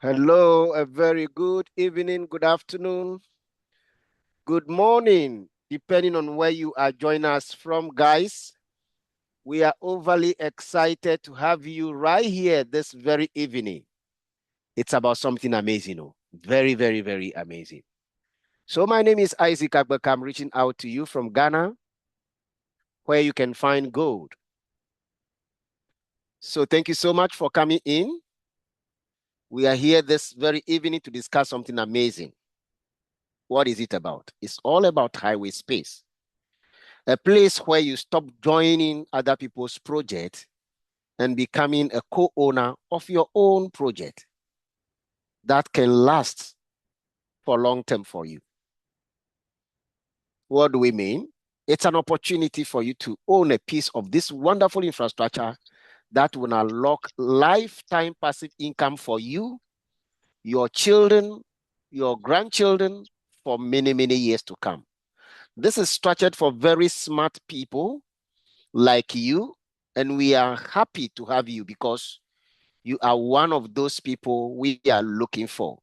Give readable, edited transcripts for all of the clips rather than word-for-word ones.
Hello, a very good evening, good afternoon, good morning, depending on where you are joining us from, guys. We are overly excited to have you right here this very evening. It's about something amazing, very, very, very amazing. So my name is Isaac Agbeka. I'm reaching out to you from Ghana, where you can find gold. So thank you so much for coming in. We are here this very evening to discuss something amazing. What is it about? It's all about highway space. A place where you stop joining other people's project and becoming a co-owner of your own project that can last for long term for you. What do we mean? It's an opportunity for you to own a piece of this wonderful infrastructure that will unlock lifetime passive income for you, your children, your grandchildren for many, many years to come. This is structured for very smart people like you, and we are happy to have you because you are one of those people we are looking for.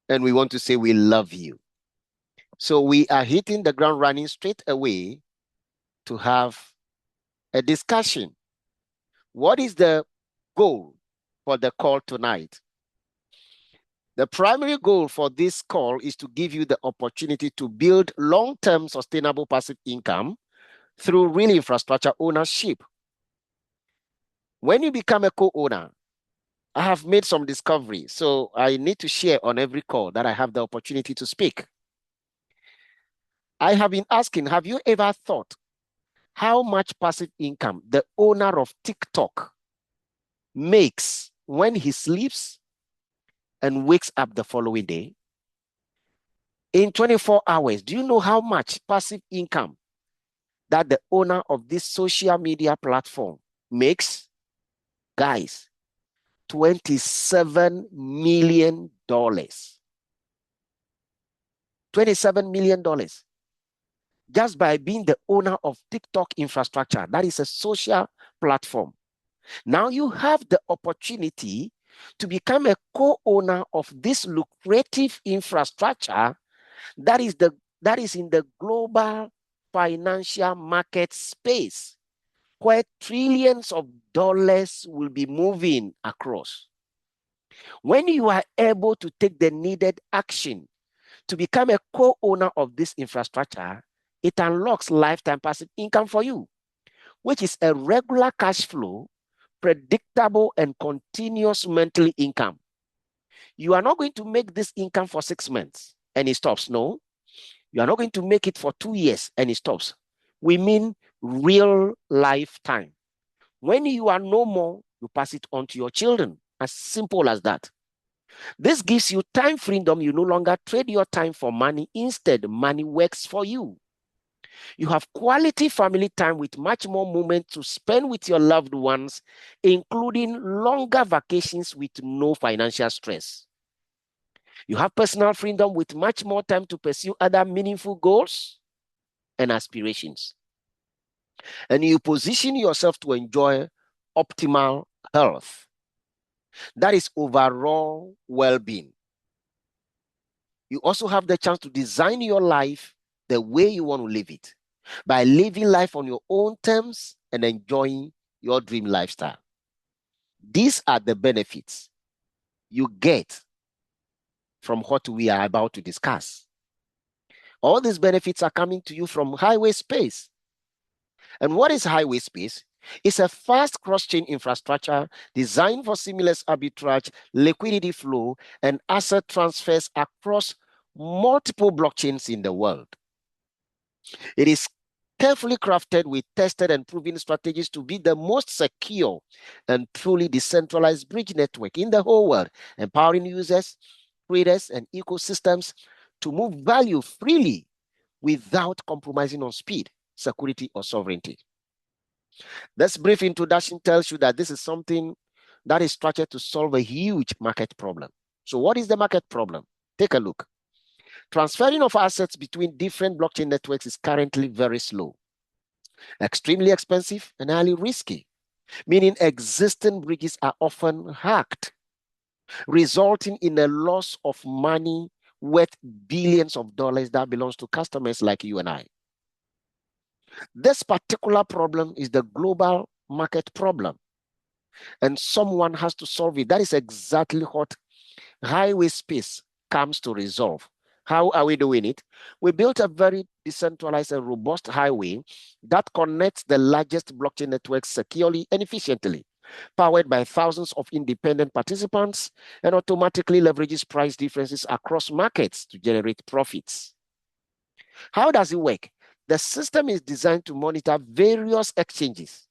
And we want to say we love you. So we are hitting the ground running straight away to have a discussion. What is the goal for the call tonight? The primary goal for this call is to give you the opportunity to build long-term sustainable passive income through real infrastructure ownership. When you become a co-owner, I have made some discovery, so I need to share on every call that I have the opportunity to speak. I have been asking, have you ever thought how much passive income the owner of TikTok makes when he sleeps and wakes up the following day? In 24 hours, do you know how much passive income that the owner of this social media platform makes? Guys, $27 million. $27 million. Just by being the owner of TikTok infrastructure. That is a social platform. Now you have the opportunity to become a co-owner of this lucrative infrastructure that is in the global financial market space where trillions of dollars will be moving across. When you are able to take the needed action to become a co-owner of this infrastructure, it unlocks lifetime passive income for you, which is a regular cash flow, predictable and continuous monthly income. You are not going to make this income for 6 months and it stops. No, you are not going to make it for 2 years and it stops. We mean real lifetime. When you are no more, you pass it on to your children. As simple as that. This gives you time freedom. You no longer trade your time for money. Instead, money works for you. You have quality family time with much more moments to spend with your loved ones, including longer vacations with no financial stress. You have personal freedom with much more time to pursue other meaningful goals and aspirations. And you position yourself to enjoy optimal health. That is overall well-being. You also have the chance to design your life the way you want to live it by living life on your own terms and enjoying your dream lifestyle. These are the benefits you get from what we are about to discuss. All these benefits are coming to you from highway space. And what is highway space? It's a fast cross-chain infrastructure designed for seamless arbitrage, liquidity flow, and asset transfers across multiple blockchains in the world. It is carefully crafted with tested and proven strategies to be the most secure and truly decentralized bridge network in the whole world, empowering users, traders, and ecosystems to move value freely without compromising on speed, security, or sovereignty. This brief introduction tells you that this is something that is structured to solve a huge market problem. So what is the market problem? Take a look. Transferring of assets between different blockchain networks is currently very slow, extremely expensive, and highly risky, meaning existing bridges are often hacked. resulting in a loss of money worth billions of dollars that belongs to customers like you and I. This particular problem is the global market problem, and someone has to solve it. That is exactly what highway space comes to resolve. How are we doing it? We built a very decentralized and robust highway that connects the largest blockchain networks securely and efficiently, powered by thousands of independent participants, and automatically leverages price differences across markets to generate profits. How does it work? The system is designed to monitor various exchanges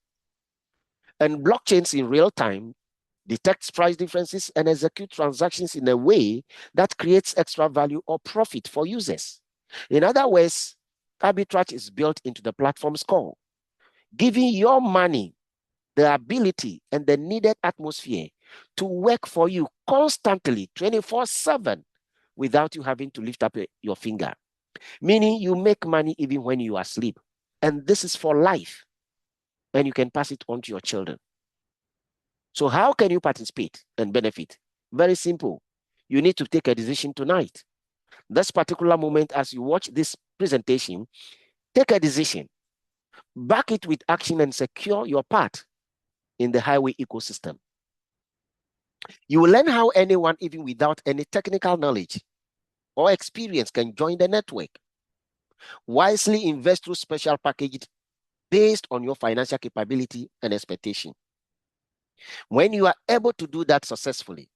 and blockchains in real time, detects price differences, and execute transactions in a way that creates extra value or profit for users. In other words, arbitrage is built into the platform's core, giving your money the ability and the needed atmosphere to work for you constantly, 24/7, without you having to lift up your finger. Meaning you make money even when you are asleep. And this is for life. And you can pass it on to your children. So how can you participate and benefit? Very simple. You need to take a decision tonight. This particular moment, as you watch this presentation, take a decision. Back it with action and secure your part in the highway ecosystem. You will learn how anyone, even without any technical knowledge or experience, can join the network. Wisely invest through special packages based on your financial capability and expectation. When you are able to do that successfully,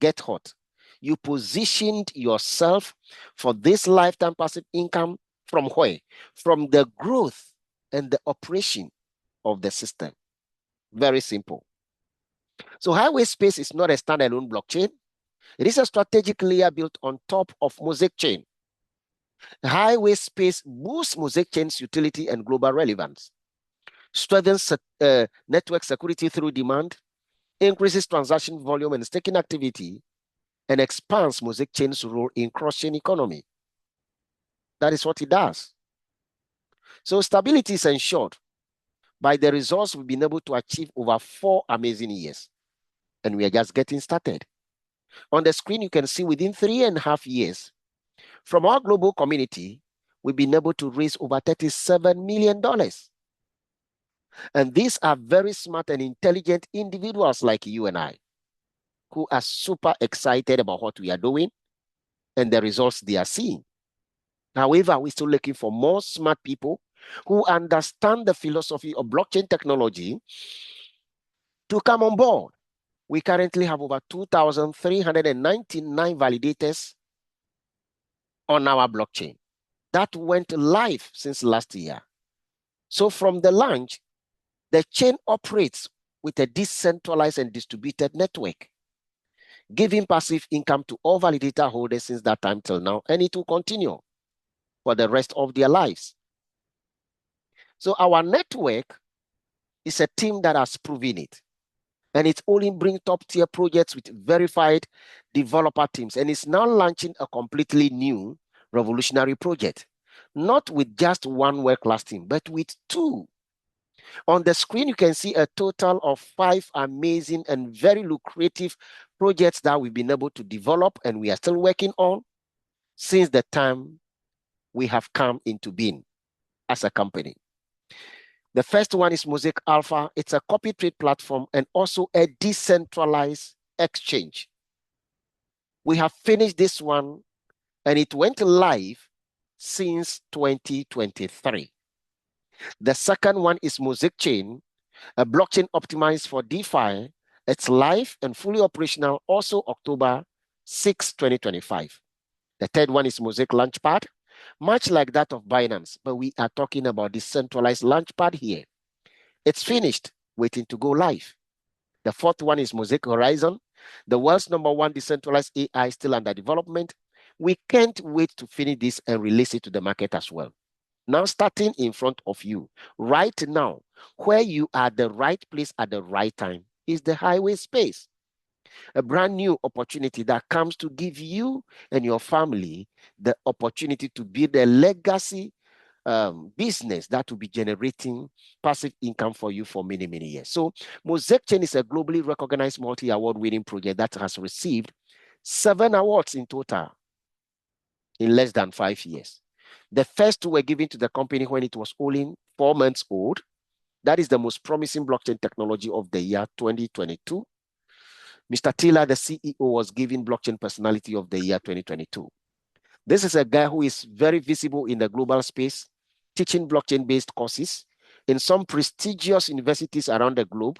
get hot. You positioned yourself for this lifetime passive income from where? From the growth and the operation of the system. Very simple. So Highway Space is not a standalone blockchain. It is a strategic layer built on top of Mosaic Chain. Highway Space boosts Mosaic Chain's utility and global relevance, strengthens network security through demand, increases transaction volume and staking activity, and expands Mosaic Chain's role in cross-chain economy. That is what it does. So stability is ensured by the results we've been able to achieve over 4 amazing years. And we are just getting started. On the screen, you can see within 3.5 years, from our global community, we've been able to raise over $37 million. And these are very smart and intelligent individuals like you and I, who are super excited about what we are doing and the results they are seeing. However, we're still looking for more smart people who understand the philosophy of blockchain technology to come on board. We currently have over 2,399 validators on our blockchain. That went live since last year. So from the launch, the chain operates with a decentralized and distributed network, giving passive income to all validator holders since that time till now, and it will continue for the rest of their lives. So our network is a team that has proven it. And it's only bring top-tier projects with verified developer teams. And it's now launching a completely new revolutionary project, not with just one world-class team, but with 2. On the screen, you can see a total of 5 amazing and very lucrative projects that we've been able to develop and we are still working on since the time we have come into being as a company. The first one is Mosaic Alpha. It's a copy trade platform and also a decentralized exchange. We have finished this one and it went live since 2023. The second one is Mosaic Chain, a blockchain optimized for DeFi. It's live and fully operational also October 6, 2025. The third one is Mosaic Launchpad, much like that of Binance, but we are talking about decentralized Launchpad here. It's finished, waiting to go live. The fourth one is Mosaic Horizon, the world's #1 decentralized AI still under development. We can't wait to finish this and release it to the market as well. Now starting in front of you, right now, where you are at the right place at the right time is the Highway Space. A brand new opportunity that comes to give you and your family the opportunity to build a legacy business that will be generating passive income for you for many, many years. So Mosaic Chain is a globally recognized multi-award winning project that has received 7 awards in total in less than 5 years. The first 2 were given to the company when it was only 4 months old. That is the most promising blockchain technology of the year 2022. Mr. Tiller, the CEO, was given blockchain personality of the year 2022. This is a guy who is very visible in the global space, teaching blockchain-based courses in some prestigious universities around the globe,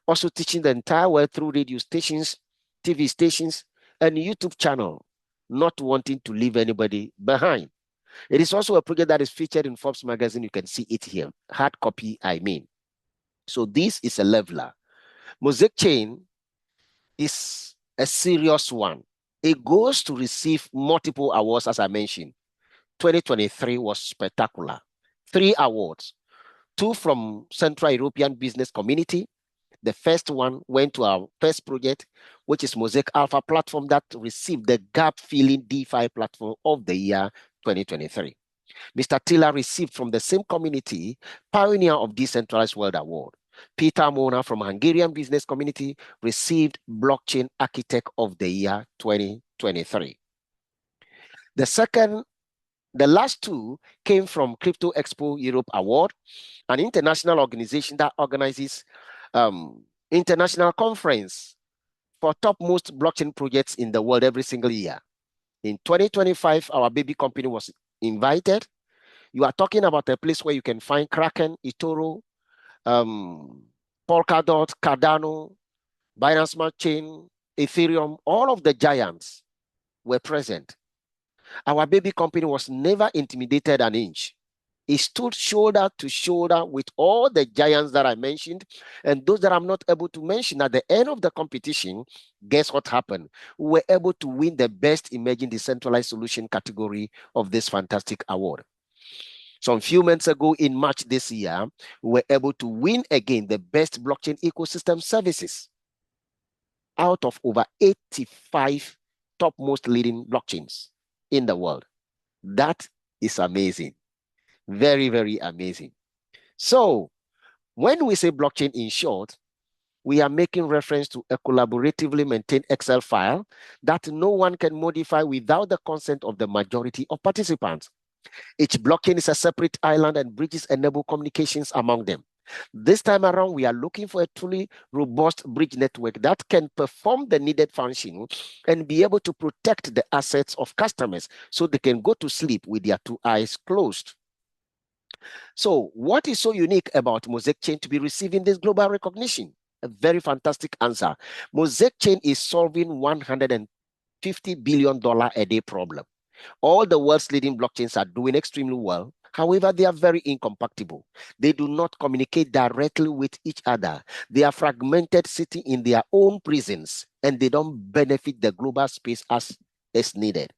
also teaching the entire world through radio stations, TV stations, and YouTube channel, not wanting to leave anybody behind. It is also a project that is featured in Forbes magazine. You can see it here, hard copy, I mean. So this is a leveler. Mosaic Chain is a serious one. It goes to receive multiple awards, as I mentioned. 2023 was spectacular. 3 awards, 2 from Central European Business Community. The first one went to our first project, which is Mosaic Alpha platform that received the gap filling DeFi platform of the year 2023. Mr. Tiller received from the same community Pioneer of Decentralized World Award. Peter Mona from Hungarian Business Community received Blockchain Architect of the Year 2023. The last 2 came from Crypto Expo Europe Award, an international organization that organizes international conference for topmost blockchain projects in the world every single year. In 2025, our baby company was invited. You are talking about a place where you can find Kraken, eToro, Polkadot, Cardano, Binance Smart Chain, Ethereum, all of the giants were present. Our baby company was never intimidated an inch. It stood shoulder to shoulder with all the giants that I mentioned, and those that I'm not able to mention. At the end of the competition, guess what happened? We were able to win the best emerging decentralized solution category of this fantastic award. Some few months ago in March this year, we were able to win again the best blockchain ecosystem services out of over 85 topmost leading blockchains in the world. That is amazing. Very, very amazing. So when we say blockchain in short, we are making reference to a collaboratively maintained Excel file that no one can modify without the consent of the majority of participants. Each blockchain is a separate island and bridges enable communications among them. This time around, we are looking for a truly robust bridge network that can perform the needed function and be able to protect the assets of customers so they can go to sleep with their 2 eyes closed. So what is so unique about Mosaic Chain to be receiving this global recognition? A very fantastic answer. Mosaic Chain is solving $150 billion a day problem. All the world's leading blockchains are doing extremely well. However, they are very incompatible. They do not communicate directly with each other. They are fragmented, sitting in their own prisons, and they don't benefit the global space as is needed.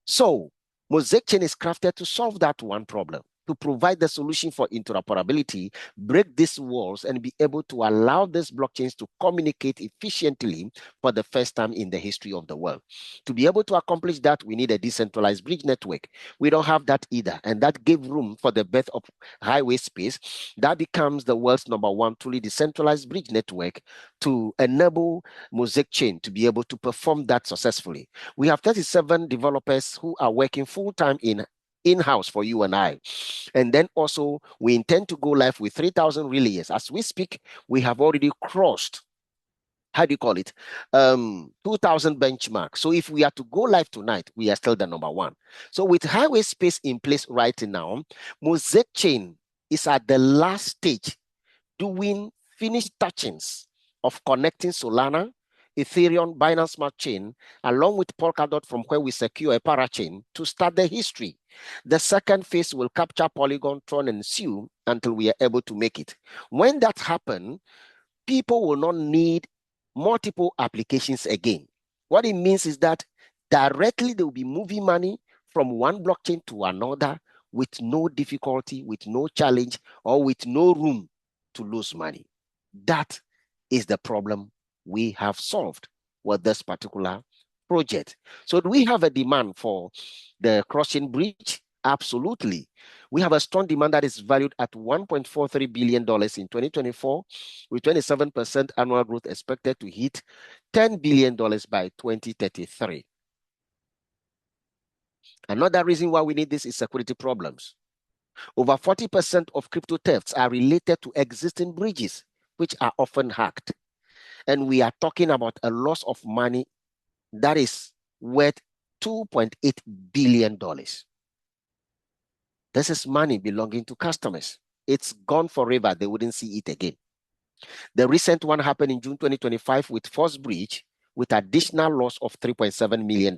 So Mosaic Chain is crafted to solve that one problem, to provide the solution for interoperability, break these walls, and be able to allow these blockchains to communicate efficiently for the first time in the history of the world. To be able to accomplish that, we need a decentralized bridge network. We don't have that either, and that gave room for the birth of highway space. That becomes the world's #1 truly decentralized bridge network to enable Mosaic Chain to be able to perform that successfully. We have 37 developers who are working full-time in-house for you and I. And then also we intend to go live with 3,000 relays. As we speak, we have already crossed, how do you call it, 2,000 benchmark. So if we are to go live tonight, we are still the #1. So with highway space in place right now, Mosaic Chain is at the last stage doing finished touchings of connecting Solana, Ethereum, Binance Smart Chain, along with Polkadot, from where we secure a parachain to start the history. The second phase will capture Polygon, Tron, and Sue until we are able to make it. When that happens, people will not need multiple applications again. What it means is that directly they will be moving money from one blockchain to another with no difficulty, with no challenge, or with no room to lose money. That is the problem we have solved with this particular project. So do we have a demand for the cross-chain bridge? Absolutely. We have a strong demand that is valued at $1.43 billion in 2024, with 27% annual growth expected to hit $10 billion by 2033. Another reason why we need this is security problems. Over 40% of crypto thefts are related to existing bridges, which are often hacked. And we are talking about a loss of money that is worth $2.8 billion. This is money belonging to customers. It's gone forever. They wouldn't see it again. The recent one happened in June 2025 with First Bridge, with additional loss of $3.7 million.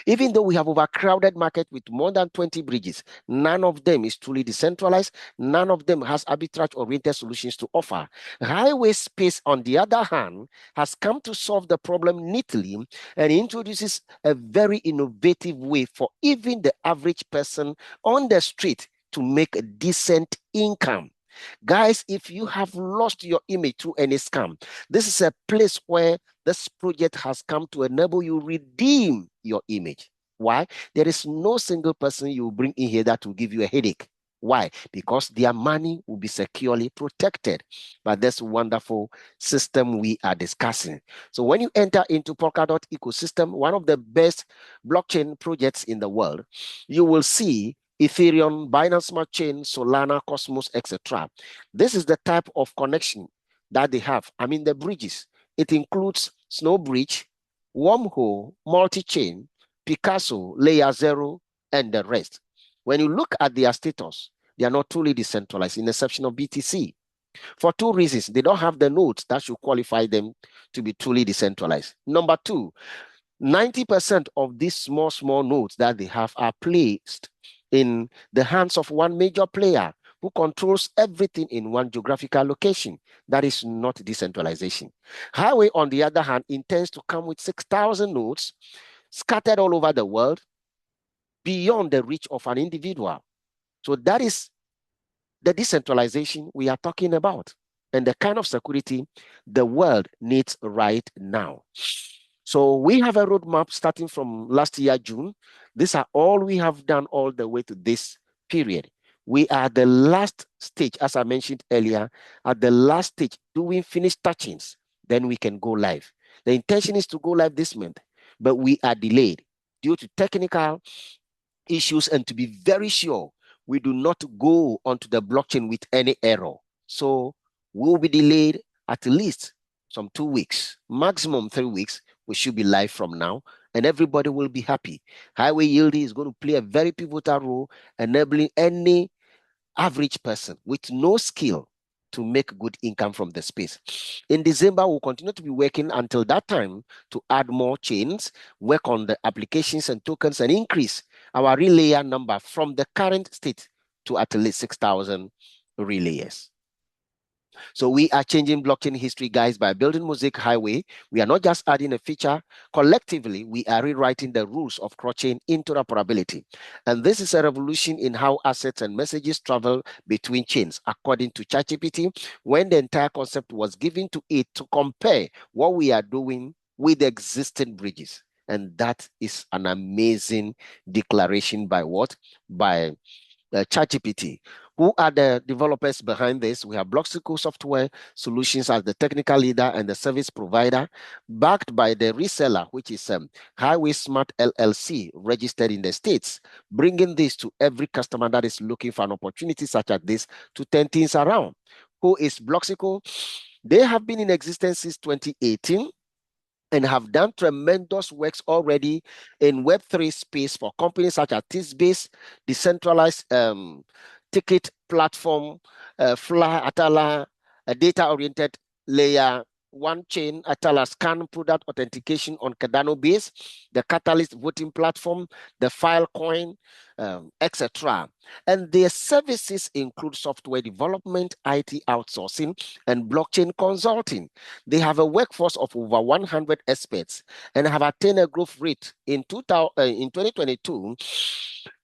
Even though we have overcrowded market with more than 20 bridges, none of them is truly decentralized. None of them has arbitrage-oriented solutions to offer. Highway Space, on the other hand, has come to solve the problem neatly and introduces a very innovative way for even the average person on the street to make a decent income. Guys, if you have lost your image through any scam, this is a place where this project has come to enable you redeem your image. Why? There is no single person you bring in here that will give you a headache. Why? Because their money will be securely protected by this wonderful system we are discussing. So when you enter into Polkadot ecosystem, one of the best blockchain projects in the world, you will see Ethereum, Binance Smart Chain, Solana, Cosmos, etc. This is the type of connection that they have. I mean, the bridges. It includes Snow Bridge, Wormhole, Multi-Chain, Picasso, Layer Zero, and the rest. When you look at their status, they are not truly decentralized, in exception of BTC. For two reasons. They don't have the nodes that should qualify them to be truly decentralized. Number two, 90% of these small nodes that they have are placed in the hands of one major player who controls everything in one geographical location. That is not decentralization. Highway, on the other hand, intends to come with 6,000 nodes scattered all over the world beyond the reach of an individual. So that is the decentralization we are talking about and the kind of security the world needs right now. So we have a roadmap starting from last year, June. These are all we have done all the way to this period. We are the last stage, as I mentioned earlier, at the last stage, doing finished touchings. Then we can go live. The intention is to go live this month, but we are delayed due to technical issues and to be very sure we do not go onto the blockchain with any error. So we'll be delayed at least some 2 weeks, maximum 3 weeks. We should be live from now and everybody will be happy. Highway Yield is going to play a very pivotal role, enabling any average person with no skill to make good income from the space. In December, we'll continue to be working until that time to add more chains, work on the applications and tokens, and increase our relayer number from the current state to at least 6,000 relayers. So we are changing blockchain history, guys, by building Mosaic Highway. We are not just adding a feature. Collectively, we are rewriting the rules of cross-chain interoperability. And this is a revolution in how assets and messages travel between chains, according to ChatGPT, when the entire concept was given to it to compare what we are doing with existing bridges. And that is an amazing declaration by what? By ChatGPT. Who are the developers behind this? We have Bloxico Software Solutions as the technical leader and the service provider, backed by the reseller, which is Highway Smart LLC, registered in the States, bringing this to every customer that is looking for an opportunity such as this to turn things around. Who is Bloxico? They have been in existence since 2018 and have done tremendous works already in Web3 space for companies such as Tisbase, decentralized ticket platform, Fly, Atala, a data-oriented layer, one chain, Atala scan product authentication on Cardano base, the Catalyst voting platform, the Filecoin, etc. And their services include software development, IT outsourcing, and blockchain consulting. They have a workforce of over 100 experts and have attained a growth rate in 2022,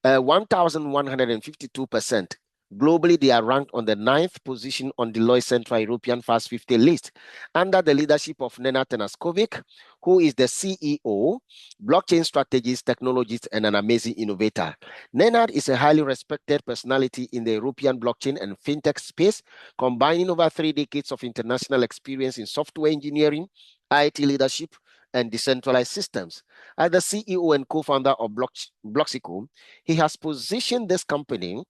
1,152%. Globally, they are ranked on the 9th position on Deloitte Central European Fast 50 list under the leadership of Nenad Tanaskovic, who is the CEO, blockchain strategist, technologist, and an amazing innovator. Nenad is a highly respected personality in the European blockchain and fintech space, combining over 3 decades of international experience in software engineering, IT leadership, and decentralized systems. As the CEO and co-founder of Bloxico, he has positioned this company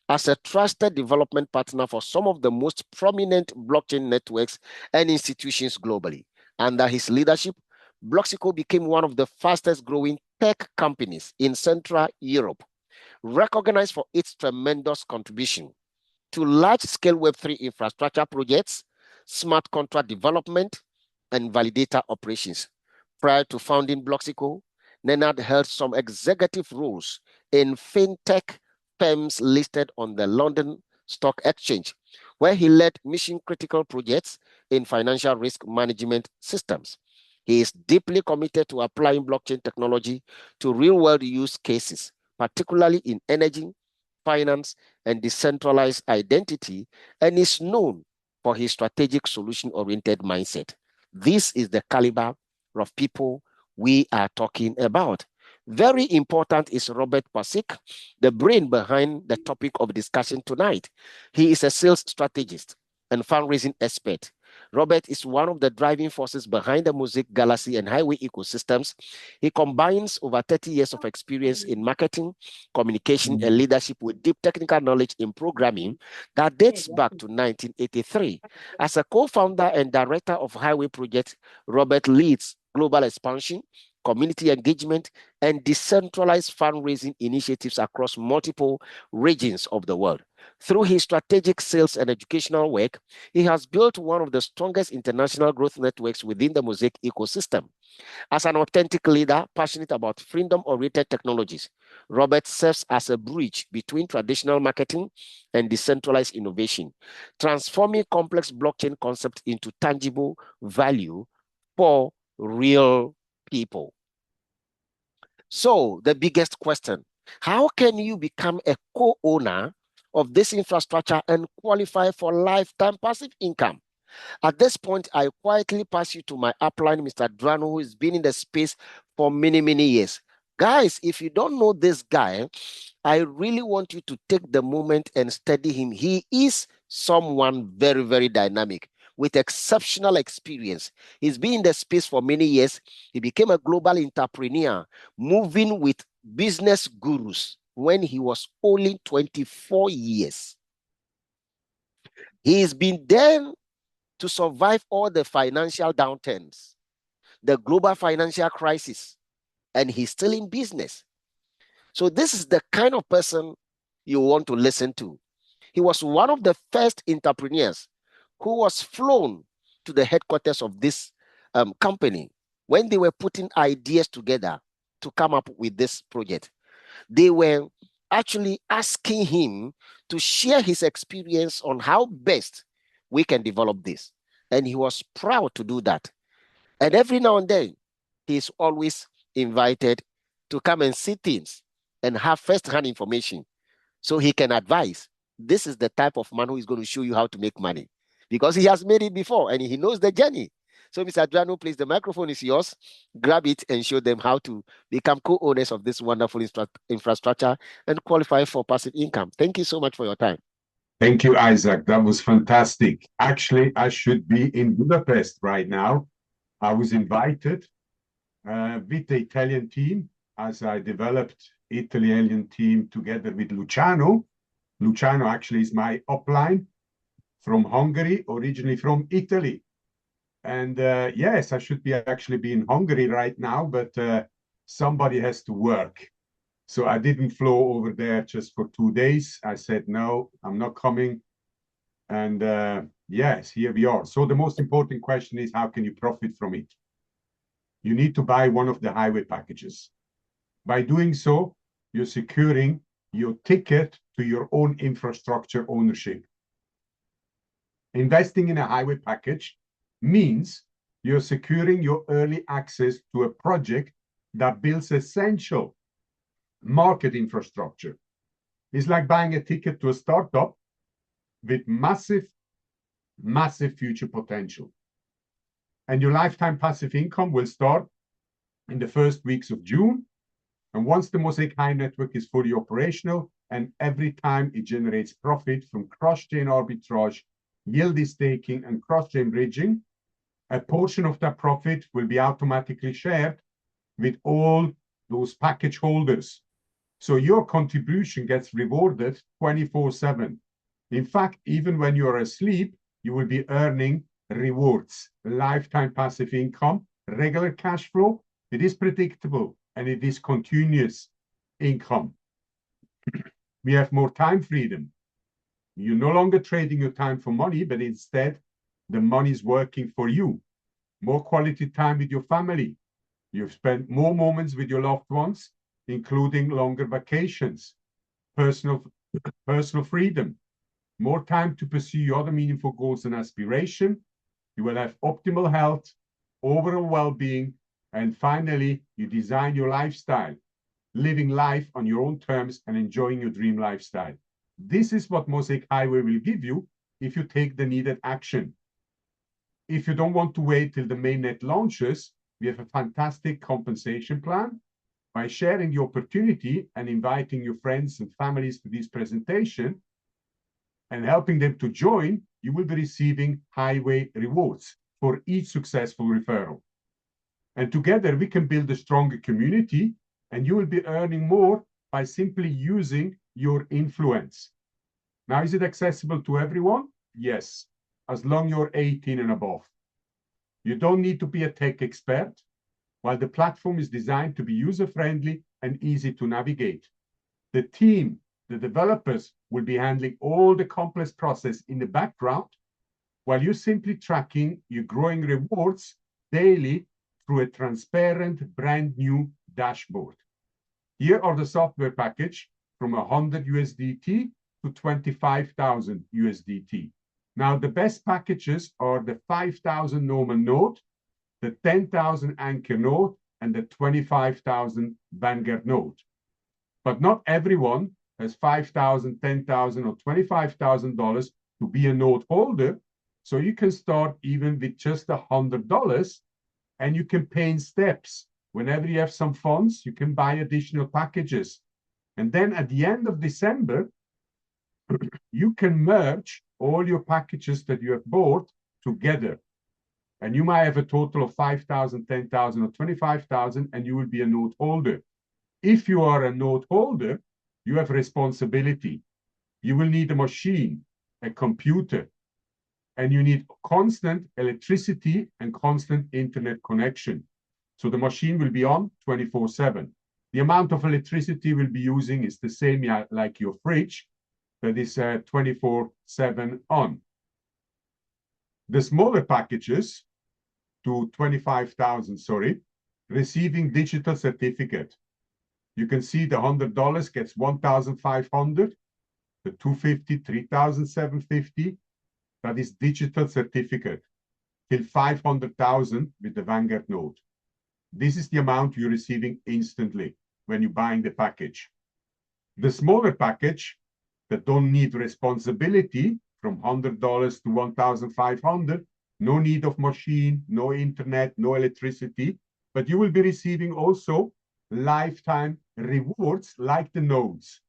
as a trusted development partner for some of the most prominent blockchain networks and institutions globally. Under his leadership, Bloxico became one of the fastest growing tech companies in Central Europe, recognized for its tremendous contribution to large-scale Web3 infrastructure projects, smart contract development, and validator operations. Prior to founding Bloxico, Nenad held some executive roles in fintech firms listed on the London Stock Exchange, where he led mission-critical projects in financial risk management systems. He is deeply committed to applying blockchain technology to real-world use cases, particularly in energy, finance, and decentralized identity, and is known for his strategic solution-oriented mindset. This is the caliber of people we are talking about. Very important is Robert Pasik, the brain behind the topic of discussion tonight. He is a sales strategist and fundraising expert. Robert is one of the driving forces behind the Music Galaxy and Highway ecosystems. He combines over 30 years of experience in marketing, communication, and leadership with deep technical knowledge in programming that dates back to 1983. As a co-founder and director of Highway Project, Robert leads global expansion, community engagement, and decentralized fundraising initiatives across multiple regions of the world. Through his strategic sales and educational work, he has built one of the strongest international growth networks within the Mosaic ecosystem. As an authentic leader passionate about freedom-oriented technologies, Robert serves as a bridge between traditional marketing and decentralized innovation, transforming complex blockchain concepts into tangible value for real people. So the biggest question, how can you become a co-owner of this infrastructure and qualify for lifetime passive income? At this point, I quietly pass you to my upline, Mr. Adriano, who has been in the space for many, many years. Guys, if you don't know this guy, I really want you to take the moment and study him. He is someone very, very dynamic with exceptional experience. He's been in the space for many years. He became a global entrepreneur, moving with business gurus when he was only 24 years. He's been there to survive all the financial downturns, the global financial crisis, and he's still in business. So this is the kind of person you want to listen to. He was one of the first entrepreneurs who was flown to the headquarters of this company when they were putting ideas together to come up with this project. They were actually asking him to share his experience on how best we can develop this. And he was proud to do that. And every now and then, he's always invited to come and see things and have first-hand information so he can advise. This is the type of man who is going to show you how to make money because he has made it before and he knows the journey. So, Mr. Adriano, please, the microphone is yours. Grab it and show them how to become co-owners of this wonderful infrastructure and qualify for passive income. Thank you so much for your time. Thank you, Isaac. That was fantastic. Actually, I should be in Budapest right now. I was invited with the Italian team as I developed Italian team together with Luciano. Luciano actually is my upline from Hungary, originally from Italy. And yes, I should be actually be in Hungary right now, but somebody has to work. So I didn't flow over there just for 2 days. I said, no, I'm not coming. And yes, here we are. So the most important question is, how can you profit from it? You need to buy one of the highway packages. By doing so, you're securing your ticket to your own infrastructure ownership. Investing in a highway package means you're securing your early access to a project that builds essential market infrastructure It's like buying a ticket to a startup with massive, massive future potential. And your lifetime passive income will start in the first weeks of June. And once the Mosaic High network is fully operational, and every time it generates profit from cross-chain arbitrage, yield staking, and cross-chain bridging, a portion of that profit will be automatically shared with all those package holders. So your contribution gets rewarded 24/7. In fact, even when you're asleep, you will be earning rewards, lifetime passive income, regular cash flow. It is predictable and it is continuous income. We have more time freedom. You're no longer trading your time for money, but instead the money is working for you. More quality time with your family. You've spent more moments with your loved ones, including longer vacations, personal freedom, more time to pursue your other meaningful goals and aspiration. You will have optimal health, overall well-being, and finally, you design your lifestyle, living life on your own terms and enjoying your dream lifestyle. This is what Mosaic Highway will give you if you take the needed action. If you don't want to wait till the mainnet launches, we have a fantastic compensation plan. By sharing the opportunity and inviting your friends and families to this presentation and helping them to join, you will be receiving Highway rewards for each successful referral. And together we can build a stronger community, and you will be earning more by simply using your influence. Now, is it accessible to everyone? Yes, as long as you're 18 and above. You don't need to be a tech expert, while the platform is designed to be user-friendly and easy to navigate. The team, the developers, will be handling all the complex process in the background, while you're simply tracking your growing rewards daily through a transparent, brand new dashboard. Here are the software package from 100 USDT to 25,000 USDT. Now, the best packages are the 5,000 normal node, the 10,000 anchor node, and the 25,000 Vanguard node. But not everyone has 5,000, 10,000, or $25,000 to be a node holder. So you can start even with just $100, and you can pay in steps. Whenever you have some funds, you can buy additional packages. And then at the end of December, you can merge all your packages that you have bought together. And you might have a total of 5,000, 10,000, or 25,000, and you will be a node holder. If you are a node holder, you have responsibility. You will need a machine, a computer, and you need constant electricity and constant internet connection. So the machine will be on 24/7. The amount of electricity we'll be using is the same like your fridge, that is 24/7 on. The smaller packages to 25,000, receiving digital certificate. You can see the $100 gets 1,500, the 250, 3,750. That is digital certificate till 500,000 with the Vanguard node. This is the amount you're receiving instantly when you're buying the package. The smaller package that don't need responsibility from $100 to 1,500, no need of machine, no internet, no electricity, but you will be receiving also lifetime rewards like the nodes.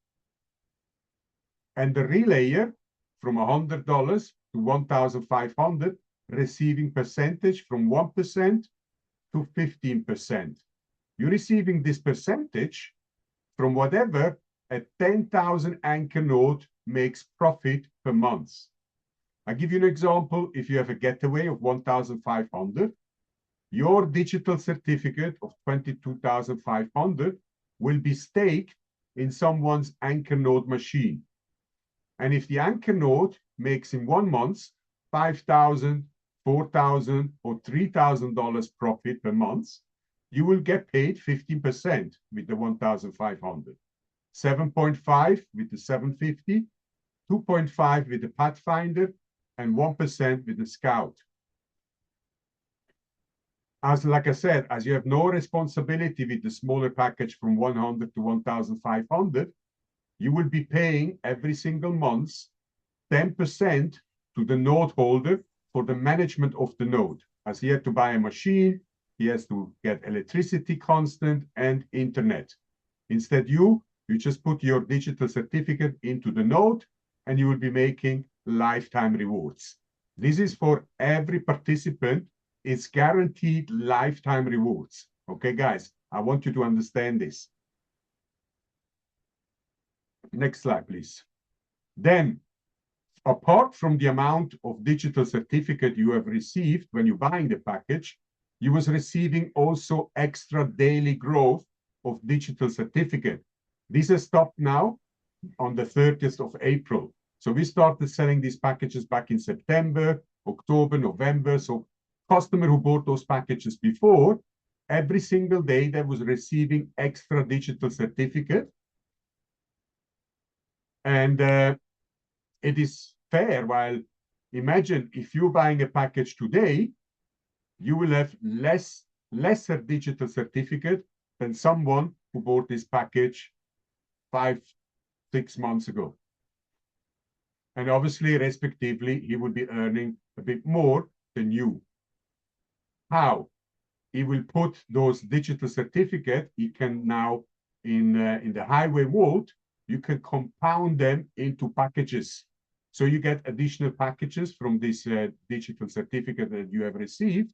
And the relayer from $100 to 1,500, receiving percentage from 1% to 15%. You're receiving this percentage from whatever a 10,000 anchor node makes profit per month. I'll give you an example. If you have a getaway of 1,500, your digital certificate of 22,500 will be staked in someone's anchor node machine. And if the anchor node makes in 1 month $5,000, $4,000, or $3,000 profit per month, you will get paid 15% with the 1,500, 7.5 with the 750, 2.5 with the Pathfinder, and 1% with the Scout. Like I said, as you have no responsibility with the smaller package from 100 to 1,500, you will be paying every single month 10% to the node holder for the management of the node. As he had to buy a machine, he has to get electricity constant and internet. Instead, you just put your digital certificate into the node and you will be making lifetime rewards. This is for every participant. It's guaranteed lifetime rewards. Okay, guys, I want you to understand this. Next slide, please. Then, apart from the amount of digital certificate you have received when you're buying the package, you was receiving also extra daily growth of digital certificate. This has stopped now on the 30th of April. So we started selling these packages back in September, October, November. So customer who bought those packages before, every single day they was receiving extra digital certificate. And it is fair. While imagine if you're buying a package today, you will have lesser digital certificate than someone who bought this package 5, 6 months ago. And obviously, respectively, he will be earning a bit more than you. How? He will put those digital certificate, he can now, in the highway vault, you can compound them into packages. So you get additional packages from this digital certificate that you have received,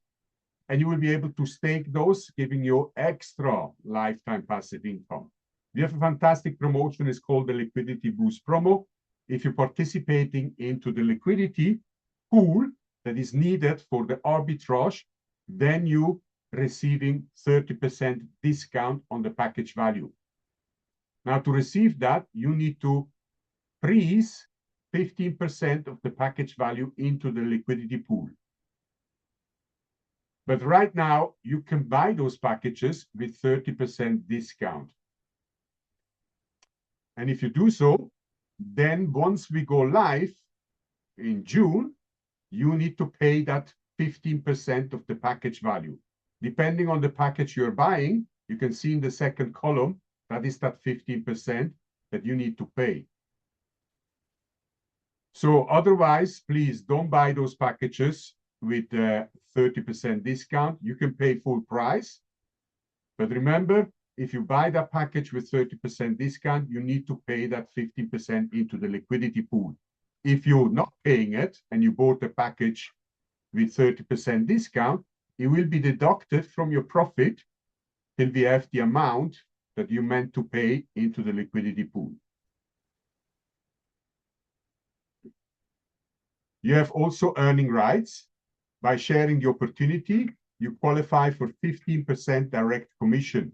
and you will be able to stake those, giving you extra lifetime passive income. We have a fantastic promotion. It's called the Liquidity Boost promo. If you're participating into the liquidity pool that is needed for the arbitrage, then you receiving 30% discount on the package value. Now, to receive that, you need to freeze 15% of the package value into the liquidity pool. But right now, you can buy those packages with 30% discount. And if you do so, then once we go live in June, you need to pay that 15% of the package value. Depending on the package you're buying, you can see in the second column, that is that 15% that you need to pay. So otherwise, please don't buy those packages with 30% discount. You can pay full price. But remember, if you buy that package with 30% discount, you need to pay that 15% into the liquidity pool. If you're not paying it and you bought the package with 30% discount, it will be deducted from your profit till we have the amount that you meant to pay into the liquidity pool. You have also earning rights. By sharing the opportunity, you qualify for 15% direct commission.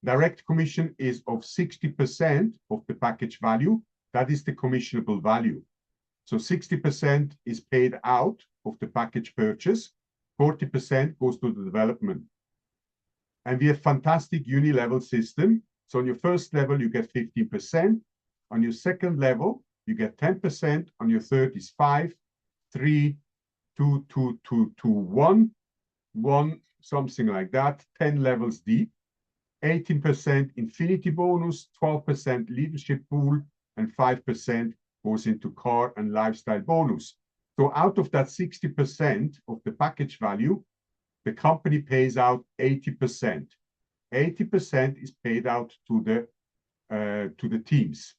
Direct commission is of 60% of the package value. That is the commissionable value. So 60% is paid out of the package purchase. 40% goes to the development. And we have fantastic uni-level system. So on your first level, you get 15%. On your second level, you get 10%. On your third is 5, 3, 2, 2, 2, 2, 1, 1, something like that, 10 levels deep, 18% infinity bonus, 12% leadership pool, and 5% goes into car and lifestyle bonus. So out of that 60% of the package value, the company pays out 80%. 80% is paid out to the teams.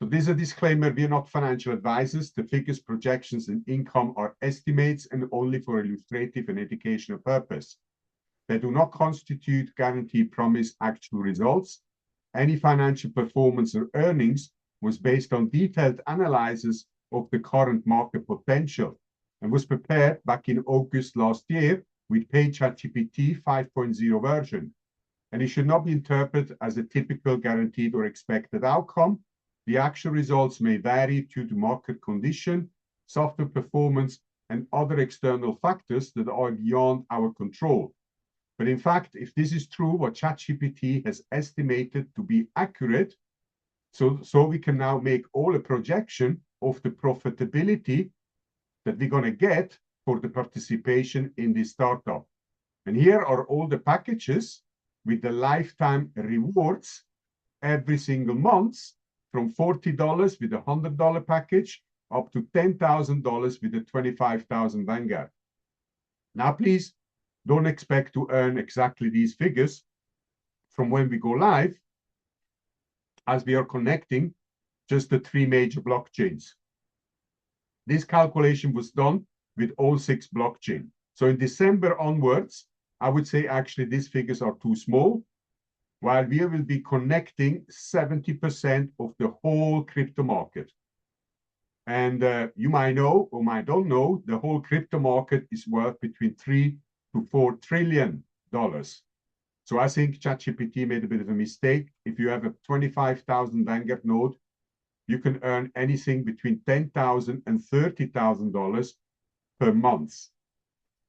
So this is a disclaimer, we are not financial advisors. The figures, projections, and income are estimates and only for illustrative and educational purpose. They do not constitute guaranteed promise actual results. Any financial performance or earnings was based on detailed analysis of the current market potential and was prepared back in August last year with ChatGPT 5.0 version. And it should not be interpreted as a typical guaranteed or expected outcome. The actual results may vary due to market condition, software performance, and other external factors that are beyond our control. But in fact, if this is true, what ChatGPT has estimated to be accurate, so we can now make all a projection of the profitability that we're going to get for the participation in this startup. And here are all the packages with the lifetime rewards every single month from $40 with a $100 package up to $10,000 with a 25,000 Vanguard. Now, please don't expect to earn exactly these figures from when we go live, as we are connecting just the 3 major blockchains. This calculation was done with all 6 blockchains. So in December onwards, I would say actually these figures are too small, while we will be connecting 70% of the whole crypto market. And you might know or might don't know, the whole crypto market is worth between $3 to $4 trillion. So I think ChatGPT made a bit of a mistake. If you have a 25,000 Vanguard node, you can earn anything between $10,000 and $30,000 per month.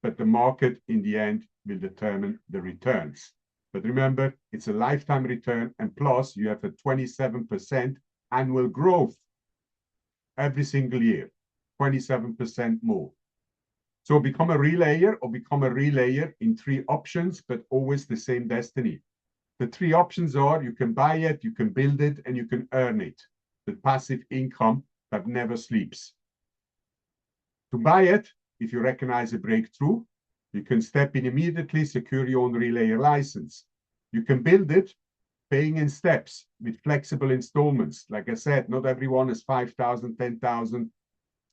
But the market in the end will determine the returns. But remember, it's a lifetime return, and plus you have a 27% annual growth every single year, 27% more. So become a relayer or become a relayer in 3 options, but always the same destiny. The 3 options are you can buy it, you can build it, and you can earn it. The passive income that never sleeps. To buy it, if you recognize a breakthrough, you can step in immediately, secure your own relayer license. You can build it, paying in steps with flexible installments. Like I said, not everyone has $5,000, $10,000,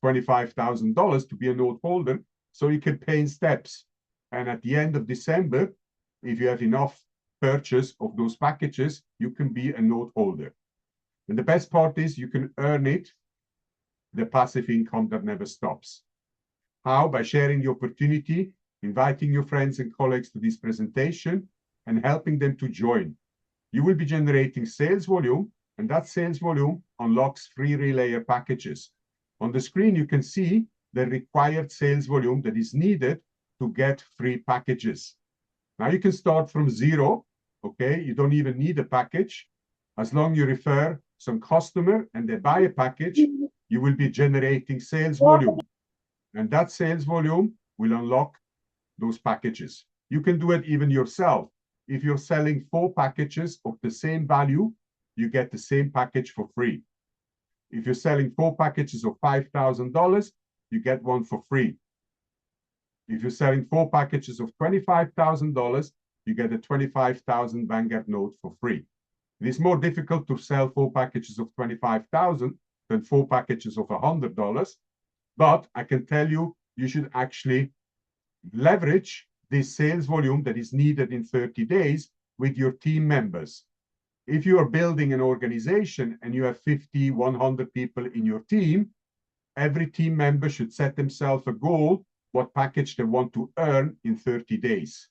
$25,000 to be a node holder, so you can pay in steps. And at the end of December, if you have enough purchase of those packages, you can be a node holder. And the best part is you can earn it, the passive income that never stops. How? By sharing the opportunity, inviting your friends and colleagues to this presentation, and helping them to join. You will be generating sales volume, and that sales volume unlocks free relayer packages. On the screen, you can see the required sales volume that is needed to get free packages. Now you can start from 0, okay? You don't even need a package. As long as you refer some customer and they buy a package, you will be generating sales volume. And that sales volume will unlock those packages. You can do it even yourself. If you're selling 4 packages of the same value, you get the same package for free. If you're selling 4 packages of $5,000, you get one for free. If you're selling 4 packages of $25,000, you get a 25,000 Vanguard node for free. It is more difficult to sell 4 packages of 25,000 than 4 packages of $100. But I can tell you, you should actually leverage this sales volume that is needed in 30 days with your team members. If you are building an organization and you have 50, 100 people in your team, every team member should set themselves a goal, what package they want to earn in 30 days.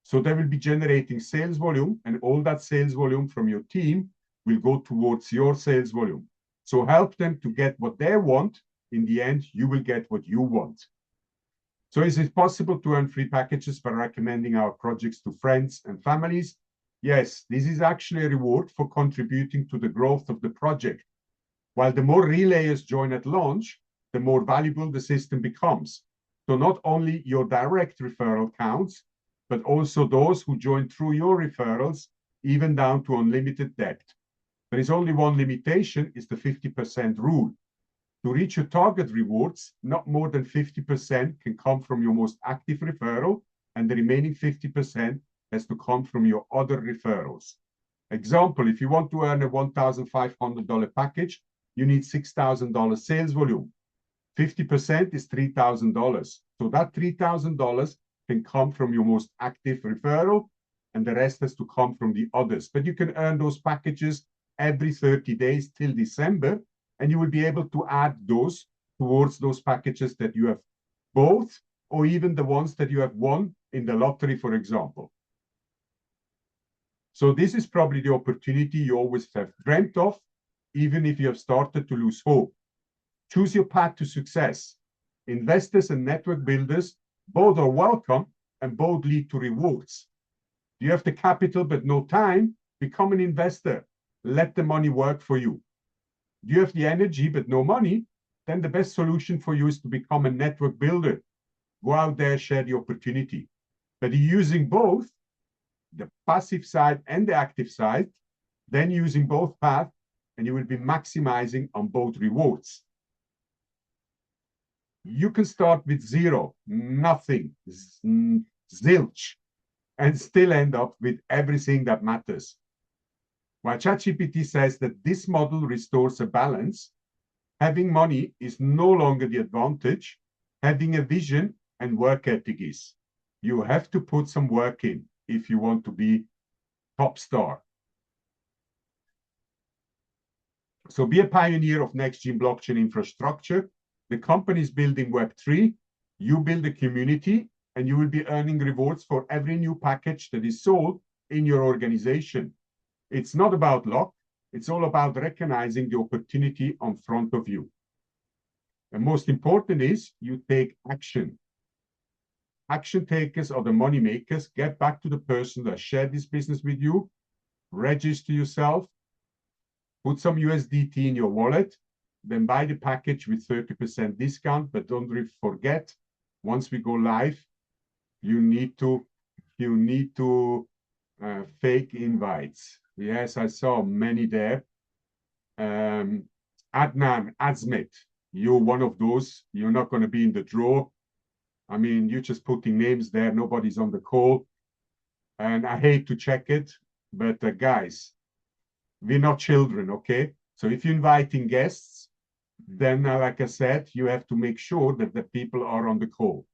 So they will be generating sales volume, and all that sales volume from your team will go towards your sales volume. So help them to get what they want. In the end, you will get what you want. So is it possible to earn free packages by recommending our projects to friends and families? Yes, this is actually a reward for contributing to the growth of the project. While the more relayers join at launch, the more valuable the system becomes. So not only your direct referral counts, but also those who join through your referrals, even down to unlimited depth. There is only one limitation, is the 50% rule. To reach your target rewards, not more than 50% can come from your most active referral, and the remaining 50% has to come from your other referrals. Example, if you want to earn a $1,500 package, you need $6,000 sales volume. 50% is $3,000. So that $3,000 can come from your most active referral, and the rest has to come from the others. But you can earn those packages every 30 days till December, and you will be able to add those towards those packages that you have both, or even the ones that you have won in the lottery, for example. So this is probably the opportunity you always have dreamt of, even if you have started to lose hope. Choose your path to success. Investors and network builders, both are welcome and both lead to rewards. Do you have the capital but no time? Become an investor. Let the money work for you. Do you have the energy but no money? Then the best solution for you is to become a network builder. Go out there, share the opportunity. But using both, the passive side and the active side, then using both paths, and you will be maximizing on both rewards. You can start with zero, nothing, zilch, and still end up with everything that matters. While ChatGPT says that this model restores a balance, having money is no longer the advantage, having a vision and work ethic is. You have to put some work in if you want to be top star. So be a pioneer of next-gen blockchain infrastructure. The company is building Web3, you build a community, and you will be earning rewards for every new package that is sold in your organization. It's not about luck, it's all about recognizing the opportunity in front of you. And most important is you take action. Action takers are the money makers. Get back to the person that shared this business with you, register yourself, put some USDT in your wallet, then buy the package with 30% discount. But don't forget, once we go live, you need to fake invites. Yes, I saw many there. Adnan, Azmet, you're one of those. You're not going to be in the draw. I mean, you're just putting names there. Nobody's on the call. And I hate to check it, but guys, we're not children, okay? So if you're inviting guests, then like I said, you have to make sure that the people are on the call.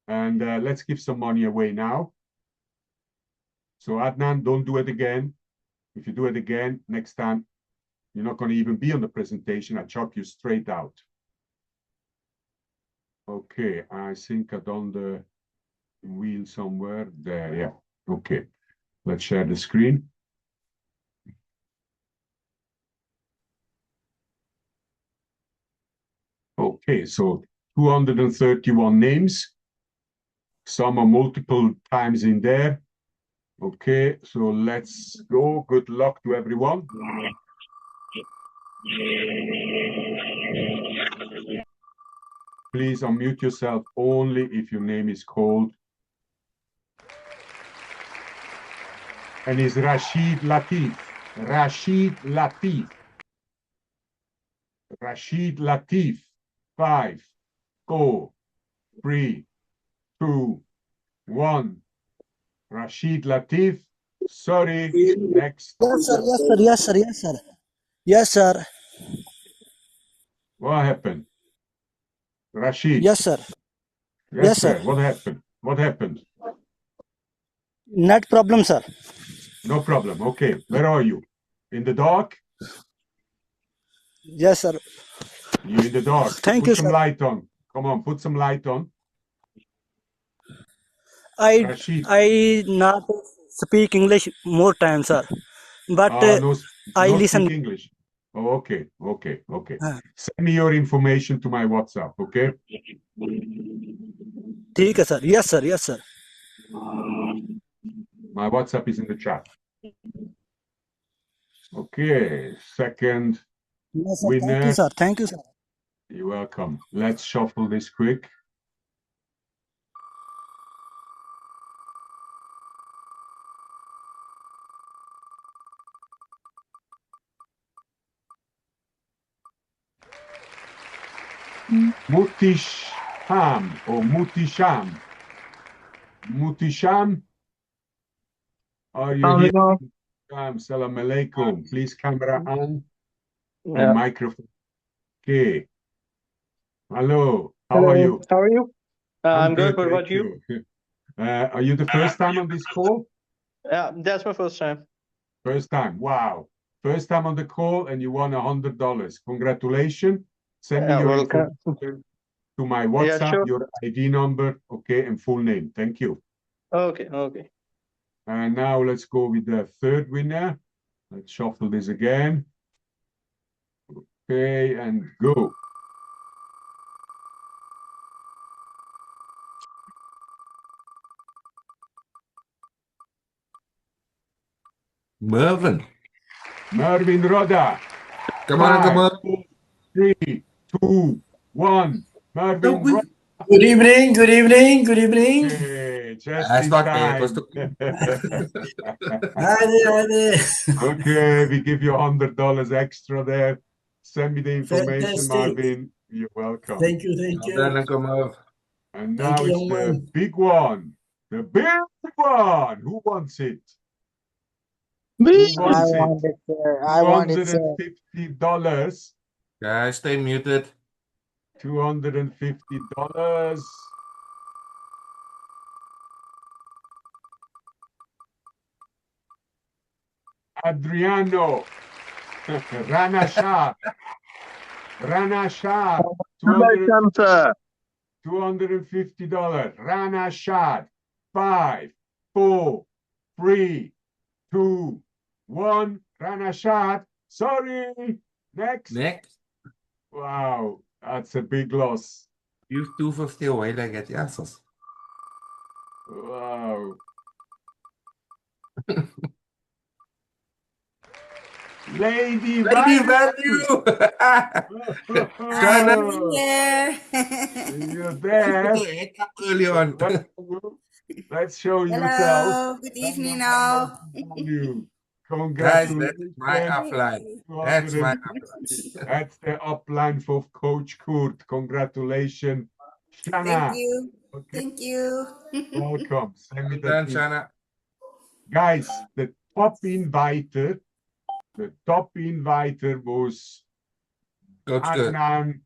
And let's give some money away now. So Adnan, don't do it again. If you do it again, next time, you're not going to even be on the presentation. I chuck you straight out. Okay, I think I done the wheel somewhere. There, yeah. Okay, let's share the screen. Okay, so 231 names. Some are multiple times in there. Okay, so let's go. Good luck to everyone. Please unmute yourself only if your name is called. And it's Rashid Latif. Rashid Latif. Rashid Latif. 5, 4, 3, 2, 1. Rashid Latif. Sorry. Next. Yes, sir. Yes, sir. Yes, sir. Yes, sir. Yes, sir. What happened? Rashid. Yes, sir. Yes, sir. What happened? What happened? Net problem, sir. No problem. Okay. Where are you? In the dark? Yes, sir. You in the dark. Thank put you, some sir. light on. Come on, put some light on. Rashid. I not speak English more time, sir. But No I listen. speak English. Oh, okay. Send me your information to my WhatsApp, okay? ठीक है, sir. Yes, sir. Yes, sir. My WhatsApp is in the chat. Okay, second Yes, sir. winner. Thank you, sir. Thank you, sir. You're welcome. Let's shuffle this quick. Mutisham or Mutisham. Mutisham, are you here? Salam alaikum. Please camera on and microphone. Okay. Hello. How are you? How are you? I'm good. What thank about you? Are you the first time on this call? Yeah, that's my first time. First time. Wow. First time on the call and you won $100. Congratulations. Send me your information to my WhatsApp, sure. your ID number, okay, and full name. Thank you. Okay. And now let's go with the third winner. Let's shuffle this again. Okay, and go. Mervin. Mervin Roda. Come on, come on. 3, 2, 1. Mervin Roda. Good evening. Okay, just Hij in staat ergens time. Hadi. Okay, we give you $100 extra there. Send me the information, Fantastic. Marvin. You're welcome. Thank you, thank you. Dan, kom op. And Thank now you, it's young the man. big one. The big one. Who wants it? Me. Who I wants it? want it, sir. I want it, sir. $250. Guys, stay muted. $250. Adriano. Rana Shah. Rana Shah. Welcome, sir. $250. Rana Shah. 5, 4, 3, 2, 1. Rana Shah. Sorry. Next. Next. Wow. That's a big loss. You 250 away like it. Yes. Wow. Lady Lady Value. value. Shana. You're there. Early on. Let's show yourself. Hello, good evening now. Value. Guys, that's Congratulations. my upline. That's my upline. That's the upline for Coach Kurt. Congratulations. Thank Shana. you. Okay. Thank you. Welcome. Send me Well done, the Shana. guys, the top inviter was Coach Kurt. Adnan,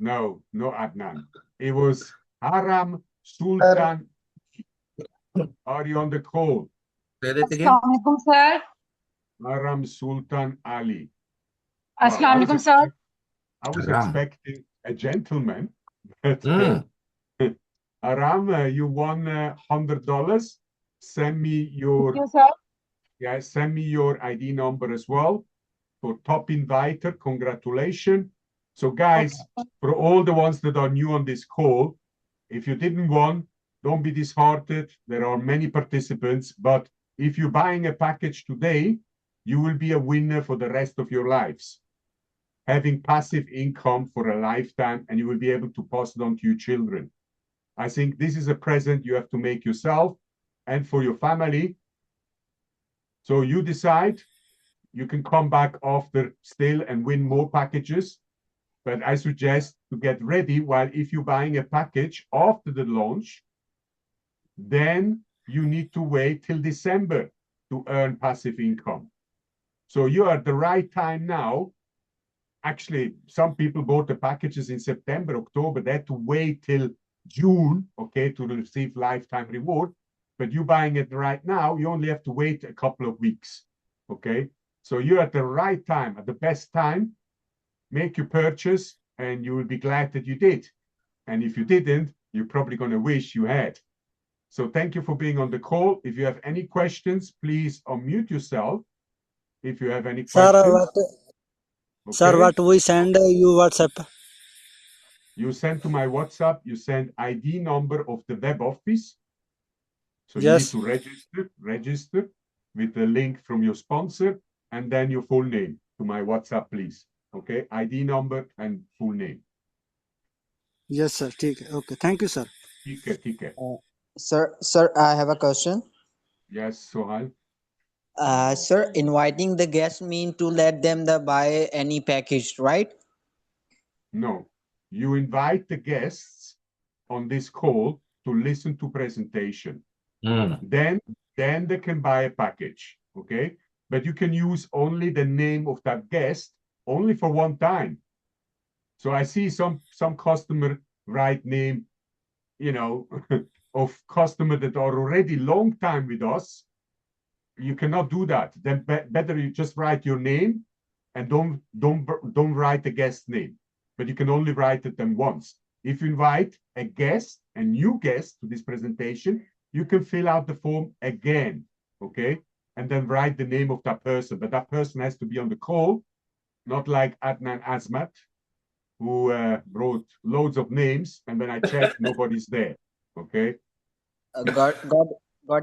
no Adnan. It was Haram Sultan. Are you on the call? Say that again. Assalamualaikum, sir. Haram Sultan Ali. Assalamualaikum, sir. I was Haram. expecting a gentleman. But, Mm. Haram, you won $100. Send me your Thank you, sir. send me your ID number as well. For top inviter, congratulations. So guys, for all the ones that are new on this call, if you didn't win, don't be disheartened. There are many participants, but if you're buying a package today, you will be a winner for the rest of your lives. Having passive income for a lifetime, and you will be able to pass it on to your children. I think this is a present you have to make yourself and for your family. So you decide. You can come back after still and win more packages. But I suggest to get ready while if you're buying a package after the launch, then you need to wait till December to earn passive income. So you are at the right time now. Actually, some people bought the packages in September, October. They had to wait till June, okay, to receive lifetime reward. But you buying it right now, you only have to wait a couple of weeks, okay? So you're at the right time, at the best time. Make your purchase, and you will be glad that you did. And if you didn't, you're probably going to wish you had. So thank you for being on the call. If you have any questions, please unmute yourself. If you have any questions. Sir, what we send you WhatsApp? You send to my WhatsApp, you send ID number of the web office. So Yes. you need to register with the link from your sponsor, and then your full name to my WhatsApp, please. Okay, ID number and full name. Yes, sir. Okay. Thank you, sir. ठीक है. Sir, I have a question. Yes, Sohal. Sir, inviting the guests mean to let them buy any package, right? No, you invite the guests on this call to listen to presentation. Then they can buy a package, okay? But you can use only the name of that guest only for one time. So I see some customer write name, you know, of customer that are already long time with us. You cannot do that. Then better you just write your name and don't write the guest name. But you can only write it then once. If you invite a guest, a new guest to this presentation, you can fill out the form again, okay? And then write the name of that person. But that person has to be on the call, not like Adnan Azmat, who wrote loads of names, and when I checked, nobody's there, okay? Got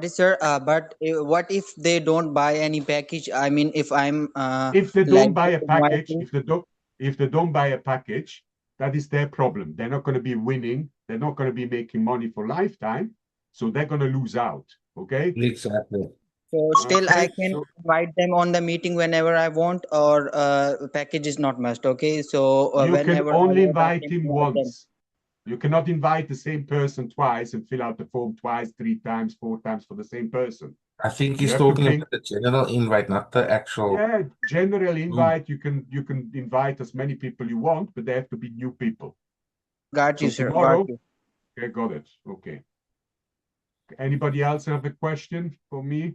it, sir. But what if they don't buy any package? I mean, if I'm if they don't buy a like package, if they don't buy a package, that is their problem. They're not going to be winning. They're not going to be making money for lifetime. So they're going to lose out. Okay. Exactly. So still I Okay, can so invite them on the meeting whenever I want, or package is not must. Okay, so you can whenever I only want, I invite can him invite them. once. You cannot invite the same person twice and fill out the form twice, 3 times, 4 times for the same person. I think You he's have to talking bring, about the general invite, not the actual. yeah, general group. invite. You can invite as many people you want, but they have to be new people. Got you, So sir. Got tomorrow, you. okay, got it. Okay. Anybody else have a question for me?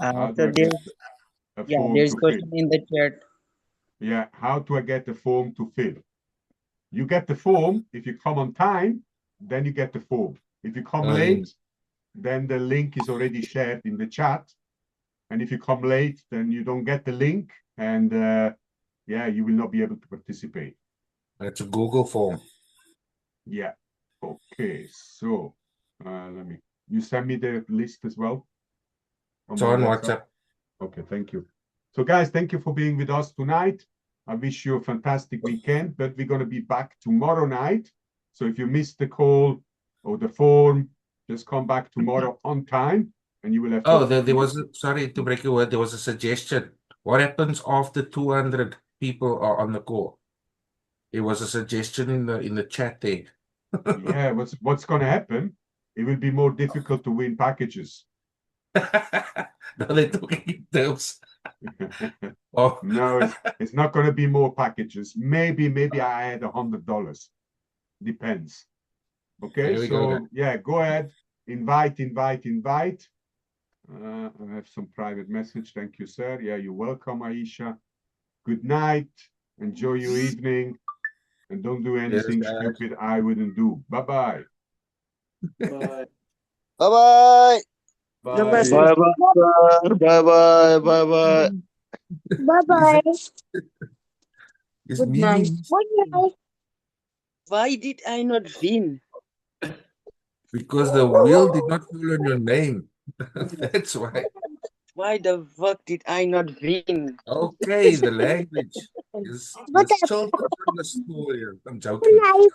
How do So I get a yeah, form there's to fill? question in the chat. Yeah, how do I get the form to fill? You get the form if you come on time, then you get the form. If you come late, then the link is already shared in the chat. And if you come late, then you don't get the link, and yeah, you will not be able to participate. It's a Google form. Yeah. Okay. So you send me the list as well It's on WhatsApp. Okay, thank you. So guys, thank you for being with us tonight. I wish you a fantastic weekend, but we're going to be back tomorrow night. So if you missed the call or the form, just come back tomorrow on time and you will have. Oh, there was, sorry to break your word, there was a suggestion. What happens after 200 people are on the call? It was a suggestion in the chat there. Yeah, what's going to happen? It will be more difficult to win packages. No, they're talking in terms. Oh. No, it's not going to be more packages. Maybe I had $100. Depends. Okay, so yeah, go ahead, invite. I have some private message. Thank you, sir. Yeah, you're welcome, Aisha. Good night. Enjoy your evening. And don't do anything stupid I wouldn't do. Bye-bye. Bye. Bye-bye. Bye. Bye bye, sir. Bye bye. Bye bye. Bye-bye. Good night. Good night. Why did I not win? Because the wheel did not fall on your name. That's why. Why the fuck did I not win? Okay, the language is children from the school here. I'm joking. Good night.